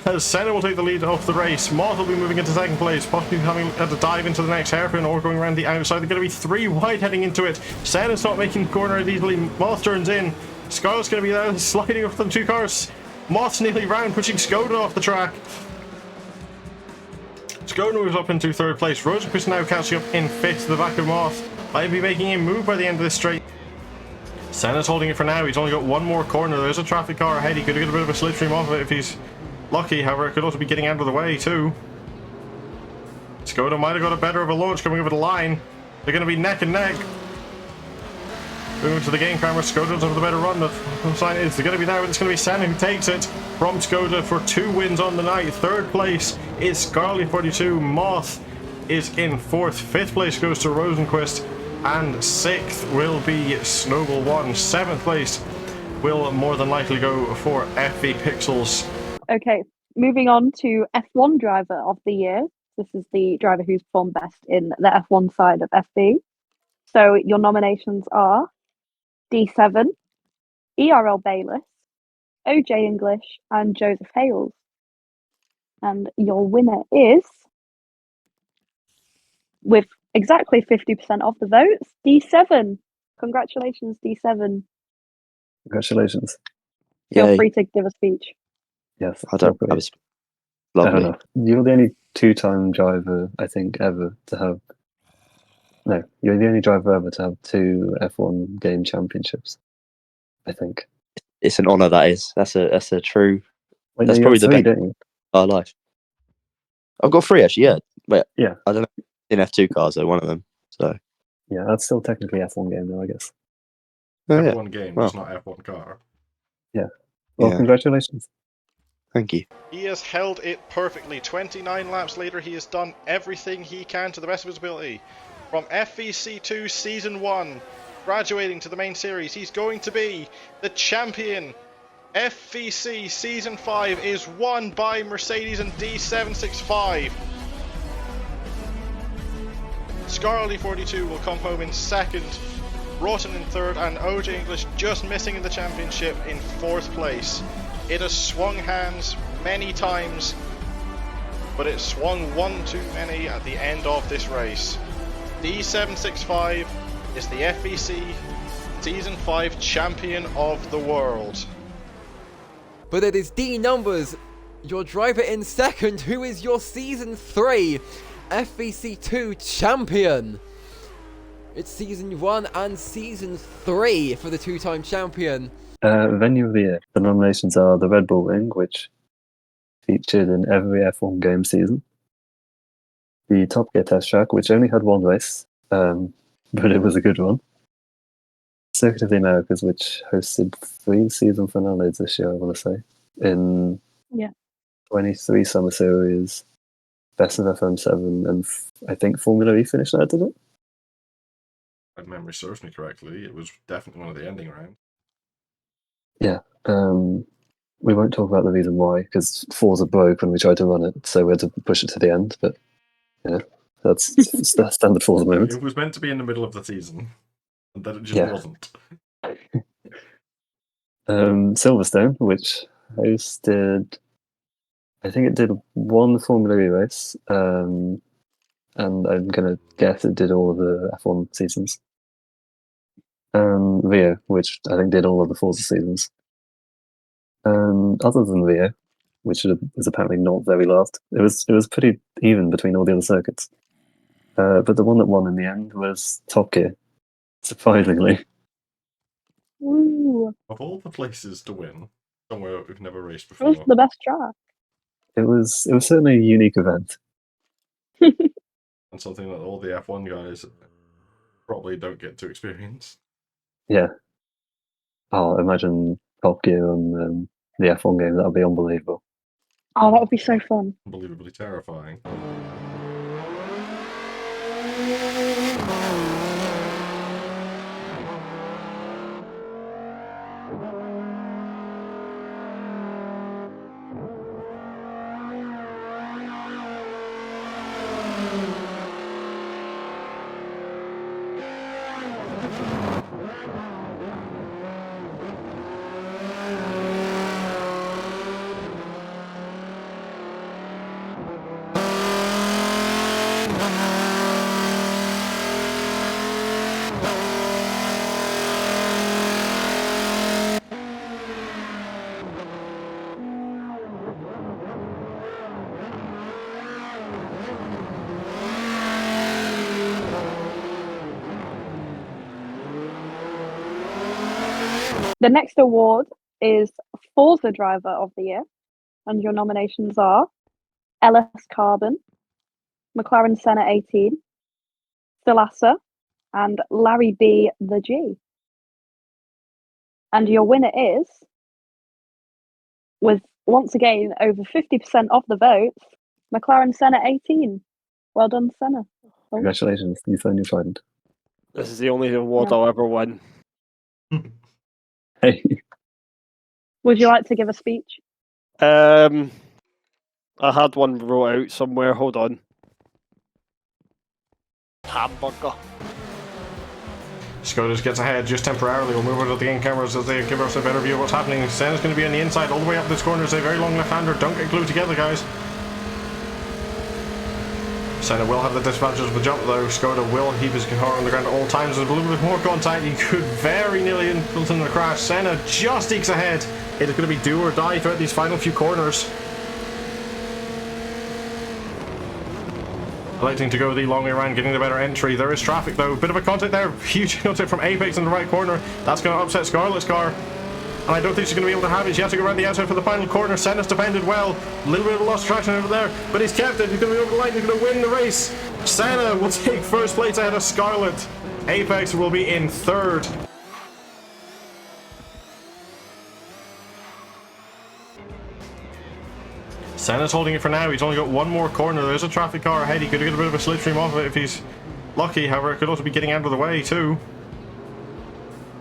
As Senna will take the lead off the race. Moth will be moving into 2nd place, possibly having to dive into the next hairpin or going around the outside. They're going to be 3 wide heading into it. Senna's not making the corner as easily. Moth turns in. Scarlet's going to be there sliding off the 2 cars. Moth's nearly round, pushing Skoda off the track. Skoda moves up into 3rd place. Rosenquist now catching up in 5th to the back of Moth. Might be making a move by the end of this straight. Senna's holding it for now. He's only got 1 more corner. There's a traffic car ahead. He could get a bit of a slipstream off of it if he's lucky. However, it could also be getting out of the way too. Skoda might have got a better of a launch coming over the line. They're going to be neck and neck. Moving to the game camera, Skoda does have the better run, but the sign is they're going to be now. It's going to be Senna who takes it from Skoda for 2 wins on the night. 3rd place is Scarly 42. Moth is in 4th. 5th place goes to Rosenquist, and 6th will be Snowball 1. 7th place will more than likely go for FVPixels. Okay, moving on to F1 Driver of the Year. This is the driver who's performed best in the F1 side of FB. So your nominations are D7, ERL Bayless, OJ English, and Joseph Hales. And your winner is, with exactly 50% of the votes, D7. Congratulations, D7. Congratulations. Feel Yay. free to give a speech. Yes. I don't. That was lovely. You're the only 2-time driver, I think, ever to have. No, you're the only driver ever to have 2 F1 game championships, I think. It's an honour. That is. That's a true. Wait, That's no, probably you have the 3, best don't you? of our life. I've got 3 actually. Yeah. Wait. Yeah. I don't know. In F2 cars, though, one of them. So. Yeah, that's still technically F1 game though, I guess. Oh, yeah. F1 game, Wow. it's not F1 car. Yeah. Well, Yeah. congratulations. Thank you. He has held it perfectly. 29 laps later, he has done everything he can to the best of his ability. From FVC2 Season 1, graduating to the main series, he's going to be the champion. FVC Season 5 is won by Mercedes and D765. Scarly 42 will come home in 2nd, Broughton in 3rd, and OJ English just missing in the championship in 4th place. It has swung hands many times, but it swung one too many at the end of this race. D765 is the FVC Season 5 champion of the world. But it is D Numbers, your driver in 2nd, who is your Season 3 FVC2 champion. It's Season 1 and Season 3 for the 2-time champion. Venue of the year. The nominations are the Red Bull Ring, which featured in every F1 game season. The Top Gear Test Track, which only had 1 race, but it was a good one. Circuit of the Americas, which hosted 3 season finales this year, I want to say. In 23 Summer Series, Best of FM 7, and I think Formula E finished there, did it? If memory serves me correctly, it was definitely one of the ending rounds. Yeah. we won't talk about the reason why, because Forza broke when we tried to run it, so we had to push it to the end. But that's standard Forza moment. It was meant to be in the middle of the season, and then it just wasn't. Silverstone, which hosted, I think it did one Formula E race, and I'm gonna guess it did all of the F1 seasons. Rio, which I think did all of the Forza seasons. Other than Rio, which was apparently not very loved, it was pretty even between all the other circuits. But the one that won in the end was Top Gear, surprisingly. Ooh, Of all the places to win, somewhere we've never raced it was before, the best track. It was certainly a unique event. and something that all the F1 guys probably don't get to experience. Yeah. Oh, imagine Top Gear on the F1 game. That would be unbelievable. Oh, that would be so fun. Unbelievably terrifying. The next award is Forza Driver of the Year, and your nominations are LS Carbon, McLaren Senna 18, Stilassa, and Larry B. the G. And your winner is, with once again over 50% of the votes, McLaren Senna 18. Well done, Senna. Oh. Congratulations, you found your trident. This is the only award I'll ever win. Hey. Would you like to give a speech? I had one wrote out somewhere. Hold on. Hamburger. Skoda gets ahead just temporarily. We'll move over to the game cameras as they give us a better view of what's happening. Senna's going to be on the inside all the way up this corner. It's a very long left-hander. Don't get glued together, guys. Senna will have the disadvantage of the jump, though. Skoda will keep his car on the ground at all times. There's a little bit more contact. He could very nearly insult in the crash. Senna just ekes ahead. It is going to be do or die throughout these final few corners. Electing to go the long way around, getting the better entry. There is traffic, though. Bit of a contact there. Huge contact from Apex in the right corner. That's going to upset Scarlett's car. And I don't think she's going to be able to have it. She has to go around the outside for the final corner. Senna's defended well. A little bit of lost traction over there, but he's kept it. He's going to be over the line. He's going to win the race. Senna will take first place ahead of Scarlett. Apex will be in third. Senna's holding it for now. He's only got one more corner. There's a traffic car ahead. He could get a bit of a slipstream off it if he's lucky. However, it could also be getting out of the way too.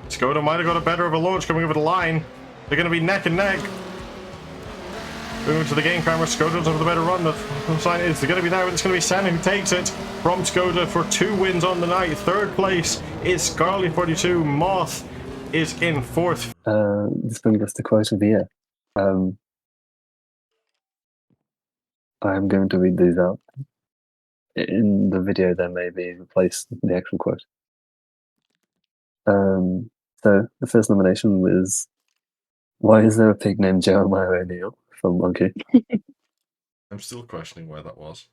Skoda might have got a better of a launch coming over the line. They're going to be neck and neck. Moving to the game camera, Skoda's over the better run. The sign is they're going to be now. It's going to be Senna who takes it from Skoda for 2 wins on the night. Third place is Scarlet 42. Moth is in fourth. This brings us to quote of the year. I'm going to read these out. In the video, there may be replaced the actual quote. So the first nomination was, "Why is there a pig named Jeremiah O'Neill?" from Monkey. I'm still questioning where that was.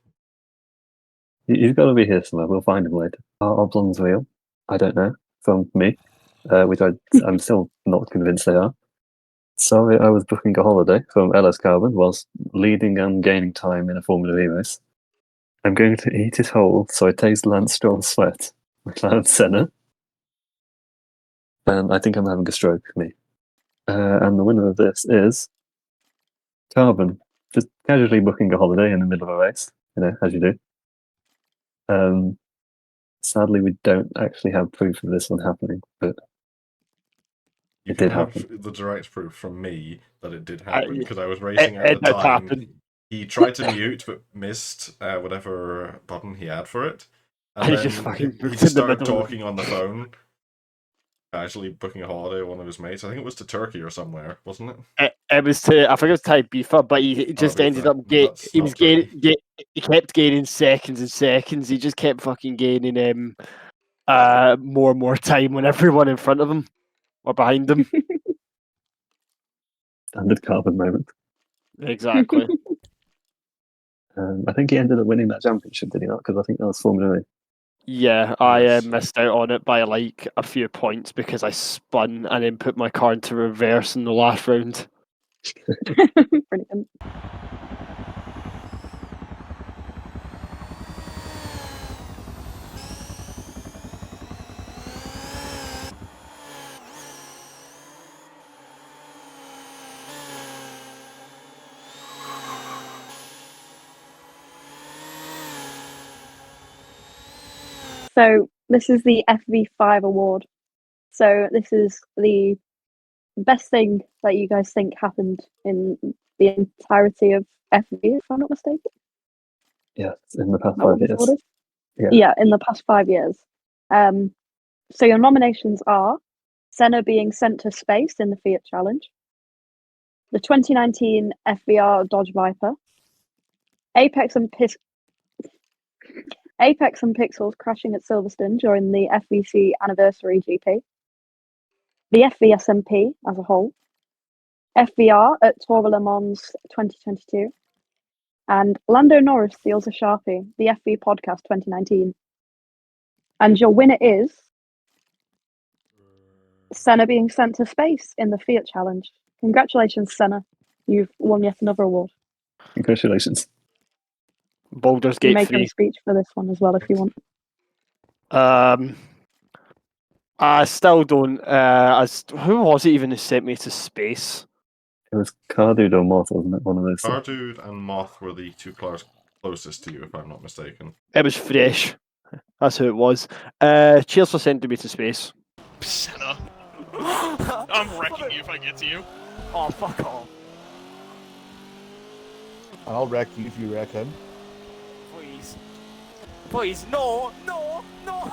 He's got to be here somewhere. We'll find him later. Are oblongs real? I don't know. From me, which I'm still not convinced they are. Sorry, I was booking a holiday from LS Carbon whilst leading and gaining time in a Formula E race. I'm going to eat it whole, so I taste Lance Stroll's sweat. McLaren Senna. And I think I'm having a stroke, me. And the winner of this is Carbon. Just casually booking a holiday in the middle of a race, as you do. Sadly, we don't actually have proof of this one happening, but You It can did have happen. the direct proof from me that it did happen because I was racing at It the did time. happen. He tried to mute but missed whatever button he had for it, and And he then just fucking he moved just in the started middle of talking on the phone, actually booking a holiday with one of his mates. I think it was to Turkey or somewhere, wasn't it? It was I think it was to Ibiza, but he just ended Ibiza. up That's he not was Turkey. he kept gaining seconds and seconds. He just kept fucking gaining more and more time when everyone in front of him or behind him. Standard Carbon moment. Exactly. I think he ended up winning that championship, did he not? Because I think that was Formula E. Yeah, I Yes. missed out on it by like a few points because I spun and then put my car into reverse in the last round. Brilliant. So this is the FV5 award. So this is the best thing that you guys think happened in the entirety of FV, if I'm not mistaken. Yeah, in the past Is that what 5 this years. award is? Yeah. Yeah, in the past 5 years. So your nominations are Senna being sent to space in the Fiat Challenge, the 2019 FVR Dodge Viper, Apex and Pixels crashing at Silverstone during the FVC Anniversary GP, the FV SMP as a whole, FVR at Tour Le Mans 2022, and Lando Norris steals a Sharpie, the FV Podcast 2019. And your winner is Senna being sent to space in the Fiat Challenge. Congratulations, Senna. You've won yet another award. Congratulations. Baldur's You Gate make 3. a speech for this one as well if you want. I still don't. Who was it even who sent me to space? It was Cardude or Moth, wasn't it? One of those. Cardude and Moth were the two cars closest to you, if I'm not mistaken. It was Fresh. That's who it was. Cheers for sending me to space. Senna. I'm wrecking you if I get to you. Oh, fuck off. I'll wreck you if you wreck him. Please. Please, no, no, no.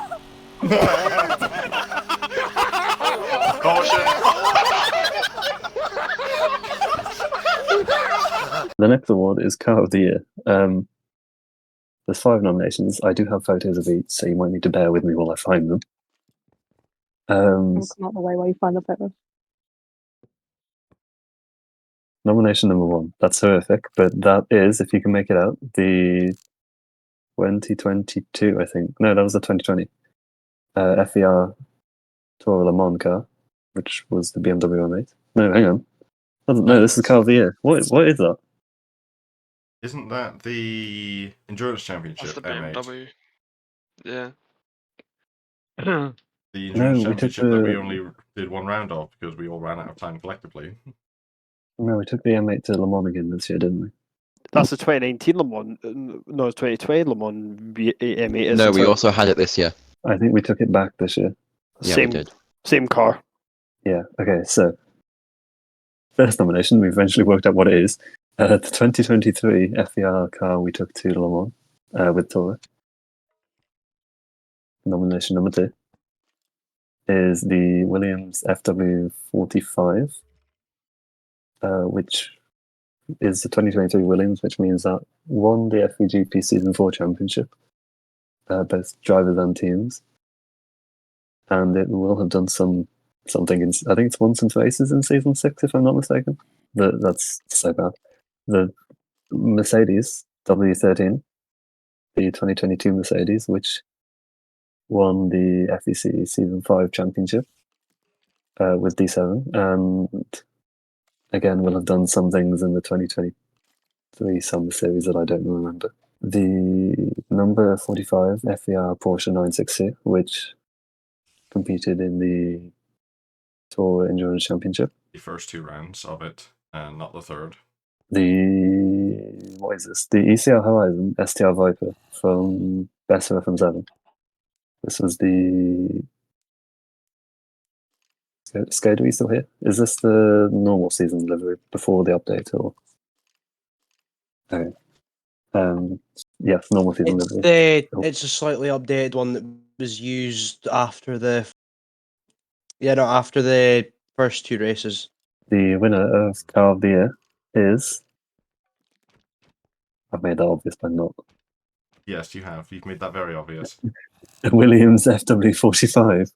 The next award is Car of the Year. There's 5 nominations. I do have photos of each, so you might need to bear with me while I find them. I'll come out the way while you find the photos. Nomination number 1. That's horrific, but that is, if you can make it out, the 2022, I think. No, that was the 2020. FVR Tour Le Mans car, which was the BMW I made. No, hang on. No, this is Car of the Year. What is that? Isn't that the Endurance Championship? That's the BMW. Yeah. The Endurance Championship that we only did one round of because we all ran out of time collectively. No, we took the M8 to Le Mans again this year, didn't we? That's the 2019 Le Mans. No, it's 2020 Le Mans M8. No, we also had it this year. I think we took it back this year. Yeah, we did. Same car. Yeah, okay, so first nomination, we've eventually worked out what it is. The 2023 FVR car we took to Le Mans with Toro. Nomination number 2 is the Williams FW45, which is the 2023 Williams, which means that won the FVGP Season 4 Championship, both drivers and teams. And it will have done something I think it's won some races in Season 6, if I'm not mistaken. That's so bad. The Mercedes W13, the 2022 Mercedes, which won the FEC Season 5 Championship with D7, and again will have done some things in the 2023 Summer Series that I don't remember. The number 45 FVR Porsche 960, which competed in the Tour Endurance Championship. The first 2 rounds of it, and not the third. What is this? The ECR Horizon STR Viper from Besser from 7. This was the Skade, are you still here? Is this the normal season delivery before the update, or? Okay. Yes, normal season delivery. It's a slightly updated one that was used after the. Yeah, no, after the first 2 races. The winner of Car of the Year is. I've made that obvious by not. Yes, you have. You've made that very obvious. Williams FW45.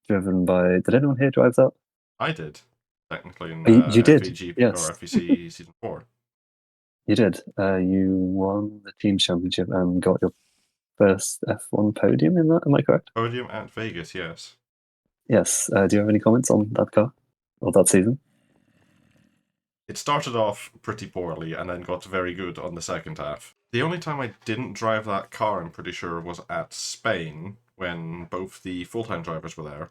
Driven by. Did anyone here drive that? I did, technically, in You did? FVG Yes. or FVC Season 4. You did. You won the team championship and got your first F1 podium in that. Am I correct? Podium at Vegas, yes. Yes. Do you have any comments on that car or that season? It started off pretty poorly and then got very good on the second half. The only time I didn't drive that car, I'm pretty sure, was at Spain when both the full-time drivers were there.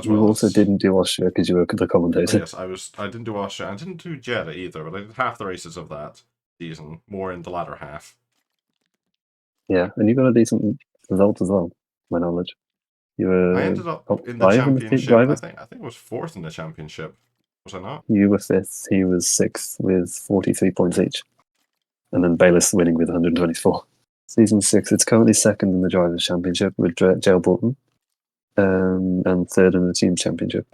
You also didn't do Austria because you were the commentator. Oh, yes, I didn't do Austria. I didn't do Jeddah either, but I did half the races of that season, more in the latter half. Yeah, and you got a decent result as well, to my knowledge. You were I ended up top in the 5 championship. drivers? I think I was 4th in the championship. Was I not? You were 5th. He was 6th with 43 points each, and then Bayliss winning with 124. Season 6. It's currently 2nd in the drivers' championship with Jale Bolton, and 3rd in the team championship.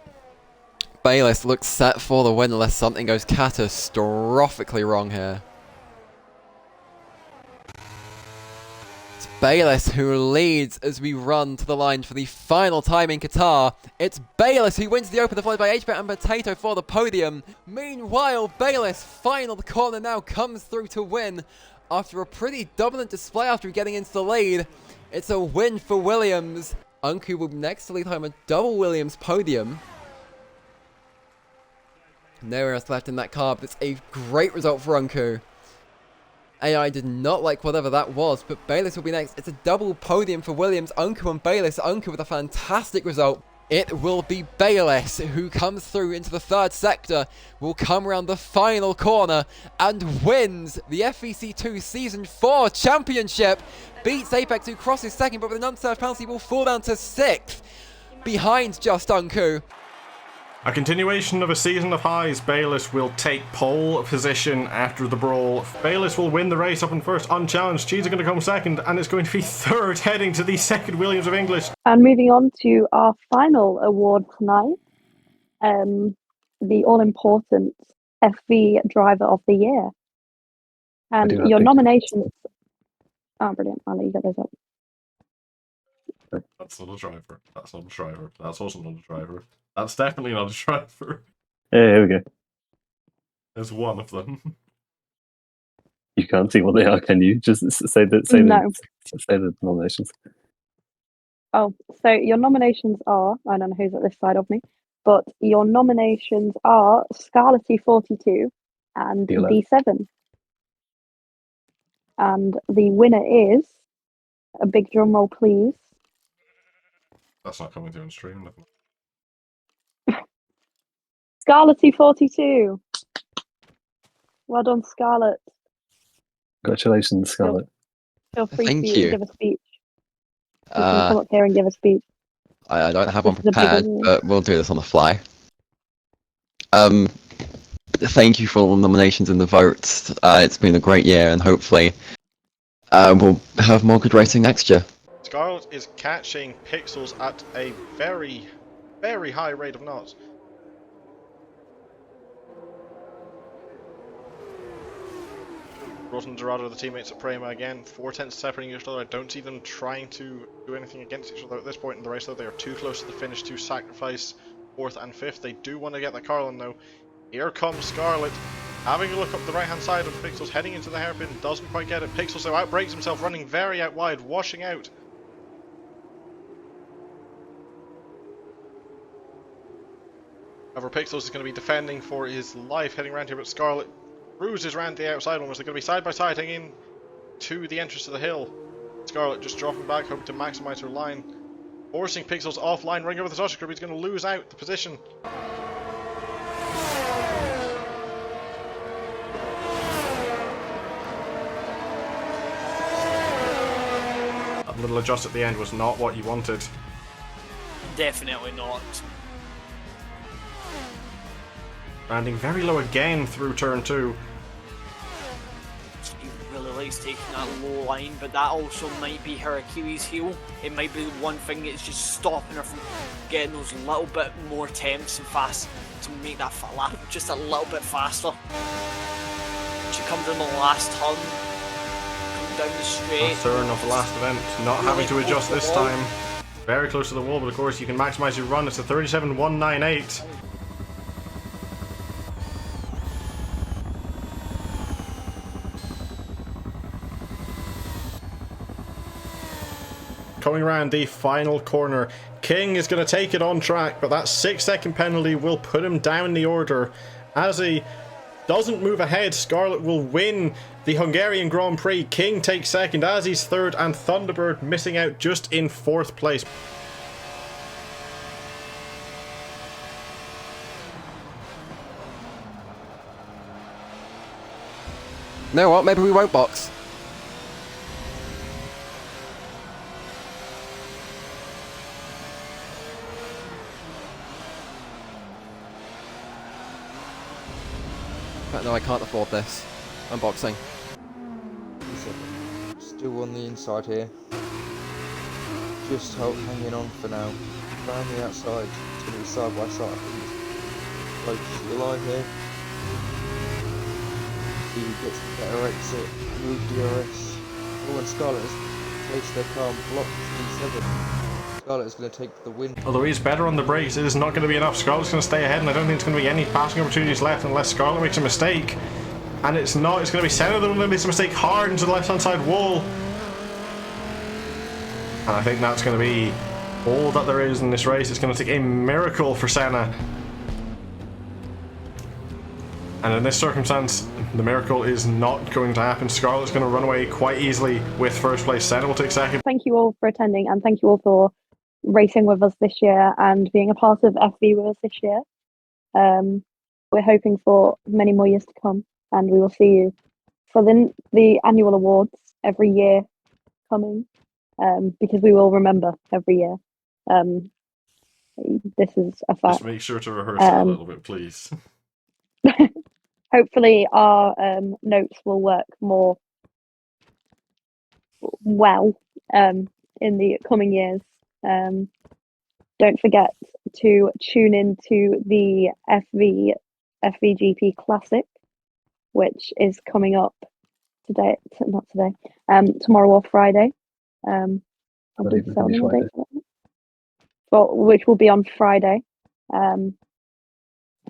Bayliss looks set for the win unless something goes catastrophically wrong here. It's Bayliss who leads as we run to the line for the final time in Qatar. It's Bayliss who wins the Open, followed by HBet and Potato for the podium. Meanwhile, Bayliss' final corner now comes through to win after a pretty dominant display after getting into the lead. It's a win for Williams. Unku will next to lead home a double Williams podium. Nowhere else left in that car, but it's a great result for Unku. AI did not like whatever that was, but Bayliss will be next. It's a double podium for Williams, Unku and Bayliss. Unku with a fantastic result. It will be Bayliss who comes through into the 3rd sector, will come around the final corner and wins the FVC2 Season 4 Championship. Beats Apex, who crosses 2nd, but with an unserved penalty will fall down to 6th, behind just Unku. A continuation of a season of highs. Bayliss will take pole position after the brawl. Bayliss will win the race up in 1st, unchallenged. Cheese are going to come 2nd, and it's going to be 3rd, heading to the 2nd Williams of English. And moving on to our final award tonight, the all-important FV Driver of the Year. And your nominations... Oh, brilliant. I'll let you get those up. That's not a driver. That's not a driver. That's also not a driver. That's definitely not a driver. Hey, here we go. There's one of them. You can't see what they are, can you? Just say the nominations. Oh, so your nominations are... I don't know who's at this side of me, but your nominations are Scarlety42 and D7. And the winner is... A big drum roll, please. That's not coming through on stream. Scarlety42. Well done, Scarlett. Congratulations, Scarlett. Feel free Thank to you. give a speech. You can come up here and give a speech. I don't have one This is a big prepared, award. but we'll do this on the fly. Thank you for all the nominations and the votes. It's been a great year, and hopefully we'll have more good racing next year. Scarlet is catching Pixels at a very, very high rate of knots. Rotten and Dorado are the teammates at Prema again, 4/10 separating each other. I don't see them trying to do anything against each other at this point in the race, though. They are too close to the finish to sacrifice 4th and 5th. They do want to get the car on, though. Here comes Scarlet, having a look up the right-hand side of Pixels, heading into the hairpin, doesn't quite get it. Pixels, though, outbrakes himself, running very out wide, washing out. However, Pixels is going to be defending for his life, heading around here, but Scarlet cruises around the outside one, which they're going to be side by side, heading in to the entrance to the hill. Scarlet just dropping back, hoping to maximise her line, forcing Pixels offline, running over the touch group. He's going to lose out the position. That little adjust at the end was not what you wanted. definitely not. Landing very low again through turn 2. She really likes taking that low line, but that also might be her Achilles heel. It might be the one thing that's just stopping her from getting those little bit more attempts and fast to make that lap just a little bit faster. She comes in the last turn, comes down the straight. Last turn of the last event, not having to adjust this time. Very close to the wall, but of course you can maximize your run. It's a 37.198. Coming around the final corner, King is going to take it on track, but that 6-second penalty will put him down the order. As he doesn't move ahead, Scarlet will win the Hungarian Grand Prix. King takes second as he's third, and Thunderbird missing out just in 4th place. You know what? Maybe we won't box. But no, I can't afford this. I'm boxing. Still on the inside here. Just hanging on for now. Around the outside. It's going to be side by side. Close to the line here. See who gets the better exit. Move DRS. Oh, and Scarlet has placed their car and blocked D7. Scarlet is going to take the win. Although he's better on the brakes, it is not going to be enough. Scarlet's going to stay ahead, and I don't think there's going to be any passing opportunities left unless Scarlet makes a mistake. And it's not. It's going to be Senna that makes a mistake hard into the left-hand side wall. And I think that's going to be all that there is in this race. It's going to take a miracle for Senna. And in this circumstance, the miracle is not going to happen. Scarlet's going to run away quite easily with first place. Senna will take second. Thank you all for attending, and thank you all for racing with us this year and being a part of FV with us this year. We're hoping for many more years to come, and we will see you for the annual awards every year coming, because we will remember every year. This is a fact. Just make sure to rehearse that a little bit, please. Hopefully our notes will work more well in the coming years. Don't forget to tune into the FVGP Classic, which is coming up tomorrow or Friday. I believe which will be on Friday. So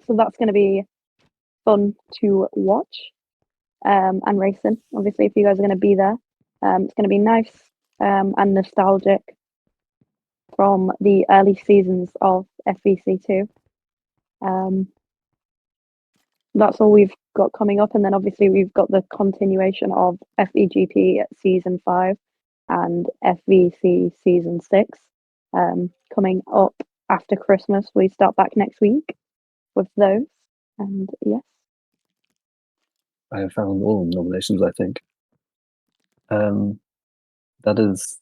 that's going to be fun to watch and racing. Obviously, if you guys are going to be there, it's going to be nice and nostalgic from the early seasons of FVC2. That's all we've got coming up, and then obviously we've got the continuation of FVGP Season 5 and FVC Season 6 coming up after Christmas. We start back next week with those, and yes. I have found all the nominations, I think. That is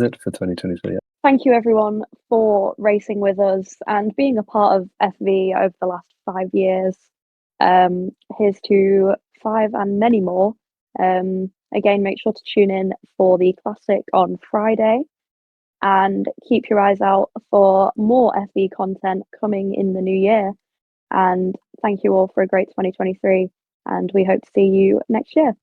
it for 2023. Thank you everyone for racing with us and being a part of FV over the last 5 years. Here's to 5 and many more. Again, make sure to tune in for the Classic on Friday and keep your eyes out for more FV content coming in the new year. And thank you all for a great 2023, and we hope to see you next year.